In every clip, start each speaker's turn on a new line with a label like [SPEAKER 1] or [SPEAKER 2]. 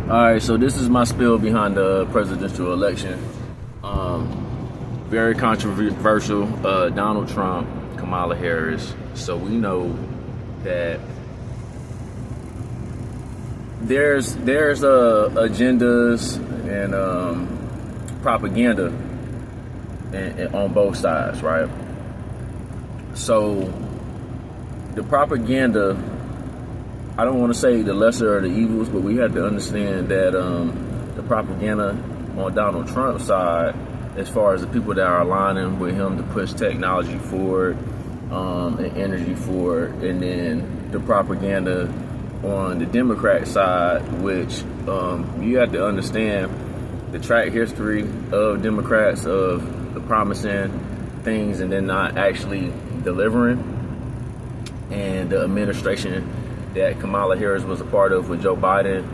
[SPEAKER 1] Alright, so this is my spiel behind the presidential election. Very controversial. Donald Trump, Kamala Harris. So we know that there's agendas and propaganda on both sides, right? So the propaganda, I don't want to say the lesser of the evils, but we have to understand that the propaganda on Donald Trump's side, as far as the people that are aligning with him to push technology forward and energy forward, and then the propaganda on the Democrat side, which you have to understand the track history of Democrats of the promising things and then not actually delivering, and the administration that Kamala Harris was a part of with Joe Biden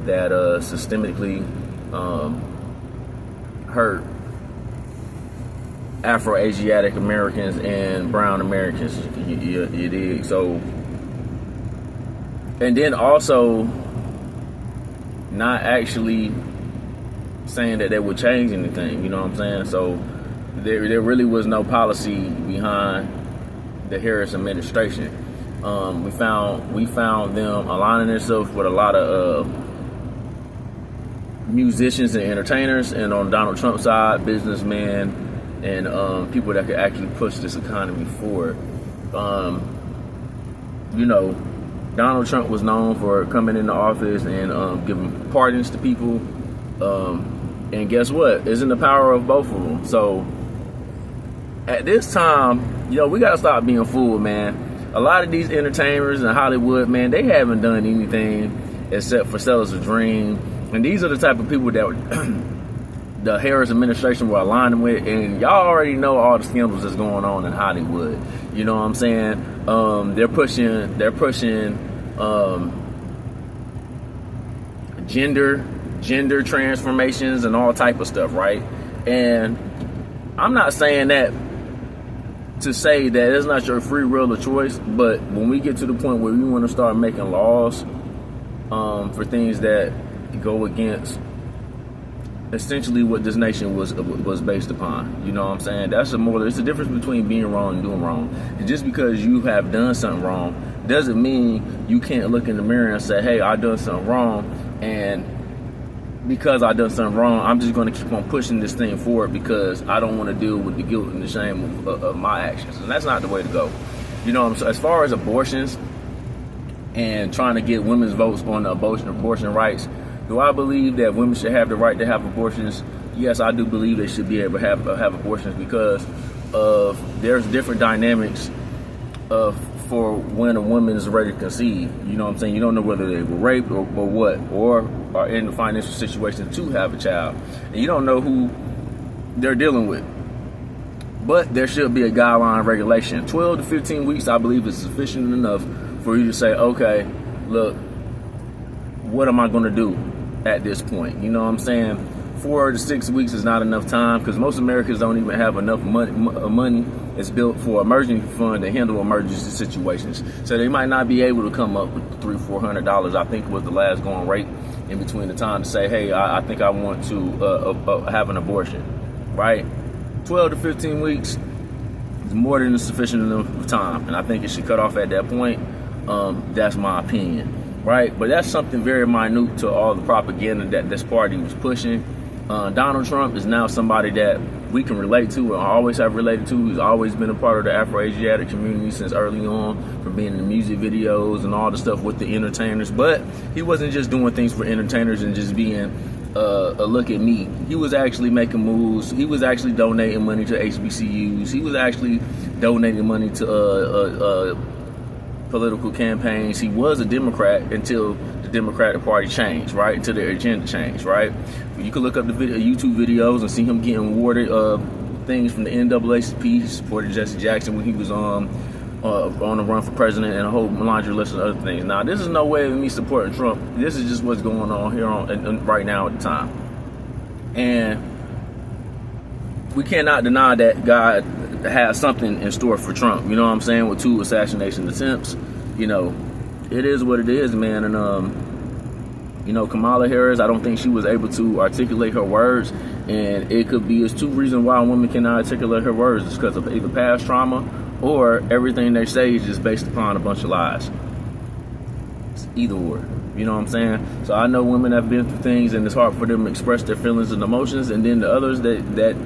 [SPEAKER 1] that systemically hurt Afro-Asiatic Americans and brown Americans. You dig? So, and then also not actually saying that they would change anything, you know what I'm saying? So there really was no policy behind the Harris administration. We found them aligning themselves with a lot of musicians and entertainers, and on Donald Trump's side, businessmen and people that could actually push this economy forward. You know, Donald Trump was known for coming into office and giving pardons to people. And guess what? It's in the power of both of them. So at this time, we got to stop being fooled, man. A lot of these entertainers in Hollywood, man, they haven't done anything except for sell us a dream. And these are the type of people that the Harris administration were aligning with. And y'all already know all the scandals that's going on in Hollywood. You know what I'm saying? They're pushing gender transformations and all type of stuff, right? And I'm not saying that to say that it's not your free will or choice, but when we get to the point where we want to start making laws for things that go against essentially what this nation was based upon, you know what I'm saying? It's a difference between being wrong and doing wrong. And just because you have done something wrong doesn't mean you can't look in the mirror and say, hey, I done something wrong, and because I done something wrong, I'm just going to keep on pushing this thing forward because I don't want to deal with the guilt and the shame of my actions. And that's not the way to go. You know, as far as abortions and trying to get women's votes on the abortion rights, do I believe that women should have the right to have abortions? Yes, I do believe they should be able to have abortions because there's different dynamics for when a woman is ready to conceive. You know what I'm saying? You don't know whether they were raped or what, or are in the financial situation to have a child. And you don't know who they're dealing with. But there should be a guideline regulation. 12 to 15 weeks, I believe, is sufficient enough for you to say, okay, look, what am I going to do at this point? You know what I'm saying? 4 to 6 weeks is not enough time because most Americans don't even have enough money that's built for emergency fund to handle emergency situations. So they might not be able to come up with $300-400, I think was the last going rate in between the time to say, hey, I think I want to have an abortion, right? 12 to 15 weeks is more than sufficient enough time, and I think it should cut off at that point. That's my opinion, right? But that's something very minute to all the propaganda that this party was pushing. Donald Trump is now somebody that we can relate to and always have related to. He's always been a part of the Afro-Asiatic community since early on, from being in the music videos and all the stuff with the entertainers. But he wasn't just doing things for entertainers and just being a look at me. He was actually making moves. He was actually donating money to HBCUs. He was actually donating money to political campaigns. He was a Democrat until the Democratic Party changed, right? Until their agenda changed, right? You can look up the YouTube videos and see him getting awarded things from the NAACP. He supported Jesse Jackson when he was on the run for president, and a whole laundry list of other things. Now, this is no way of me supporting Trump. This is just what's going on here right now at the time. And we cannot deny that God has something in store for Trump. You know what I'm saying? With 2 assassination attempts, you know, it is what it is, man. And You know, Kamala Harris, I don't think she was able to articulate her words, and it could be, it's two reasons why women cannot articulate her words. It's because of either past trauma or everything they say is just based upon a bunch of lies. It's either or. You know what I'm saying? So I know women have been through things and it's hard for them to express their feelings and emotions, and then the others that